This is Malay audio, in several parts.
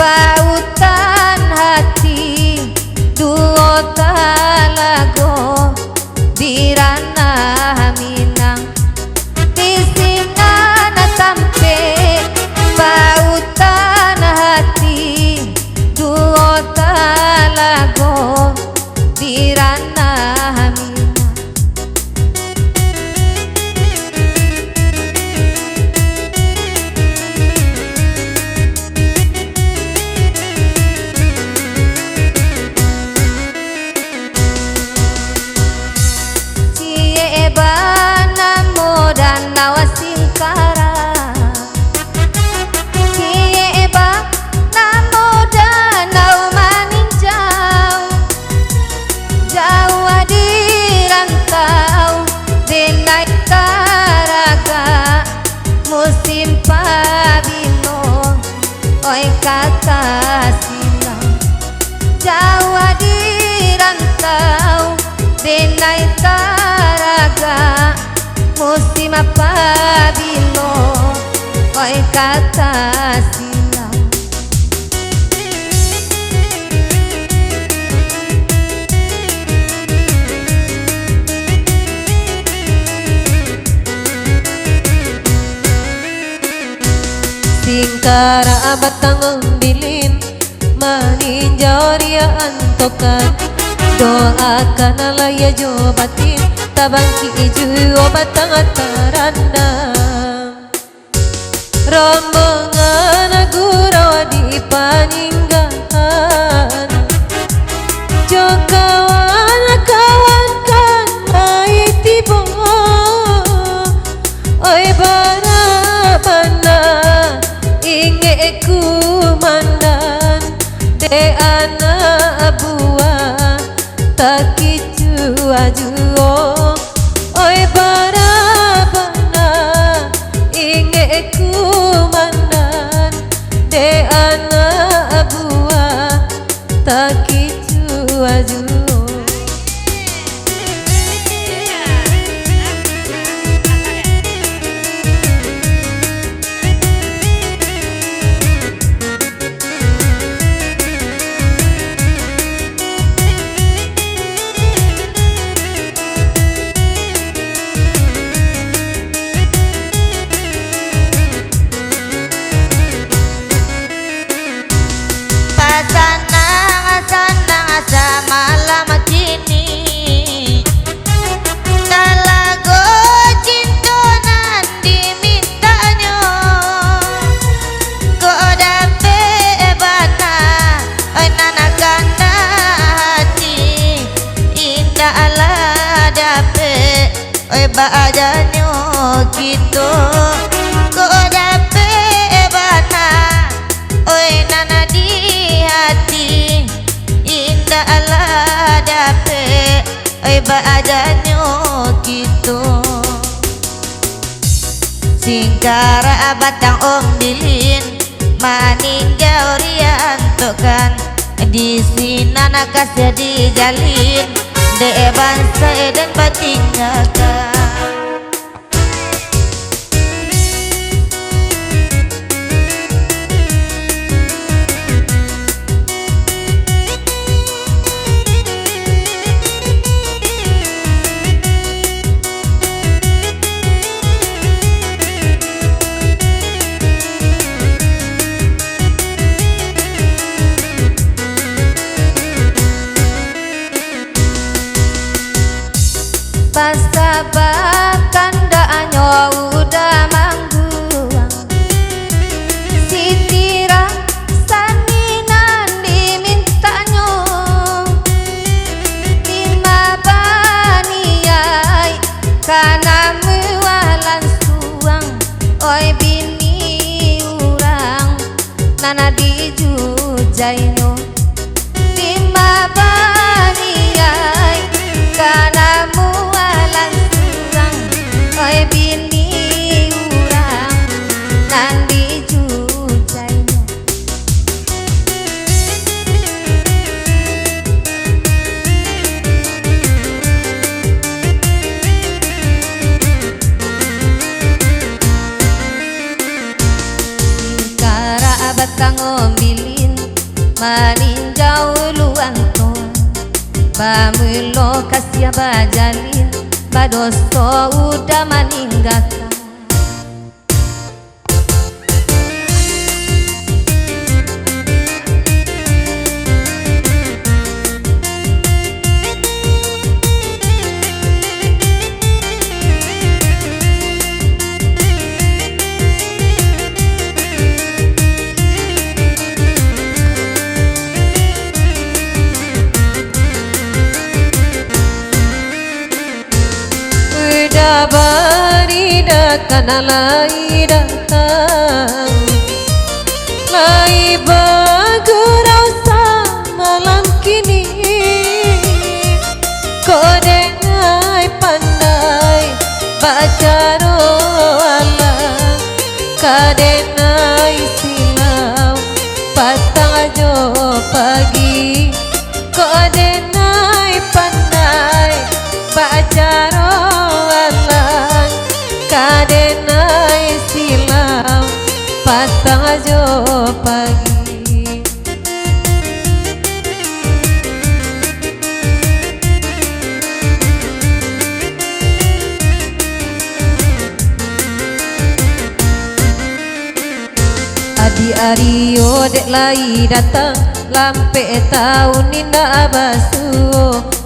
pautan hati duo talago di ranah Minang di Sinana sampai pautan hati duo talago di ranah Minang. Nawasingkara kieba namo danau maninjau jauh di rantau denai taraga musim pabilo oi kata silang jauh di rantau denai taraga musim apabilo oi kata silang. Singkara batang umbilin maninjau ria antokan doakan alaya jobatin tabangki iju batang tarandam rombongan gurau di paninggalan jokawan kawan kan mai tibo oi barabana inge kumandan de anak buah tak kicu ajuo oi barabana inge kumandan de anak buah tak kicu ajuo. Malam kini talago cintonan dimintanya ko dape bana oi nanagana hati indah ala dape oi badanyo gitu ko dape bana oi nana di hati ala dape oi badanyo gitu singkara batang ombilin maninjau ria antokan di Sinana kasih dijalin de bangsa dan batinnya kan. Pasabakan daanyo udah mangguang sitira saninan dimintanyo lima baniai kana mewalan suang oi bini urang nana dijujaino lima baniai kana oi bini urang nandi jujainya. Singkara batang ombilin maninjau luan toan bamulo kasih bajalin badoso udah meninggalkan. Bari datang lai datang lai bergurau malam kini kau dengai pandai baca roala kadenai silau patang jo pagi kau denai pandai baca roala kadenai silau patang jo pagi. Adi Ario dek lai datang lampe tahun indah abasu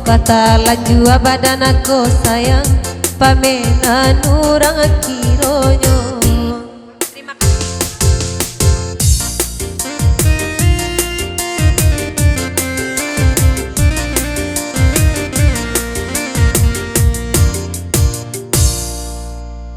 kata laju badan aku sayang pamenan orang kironyo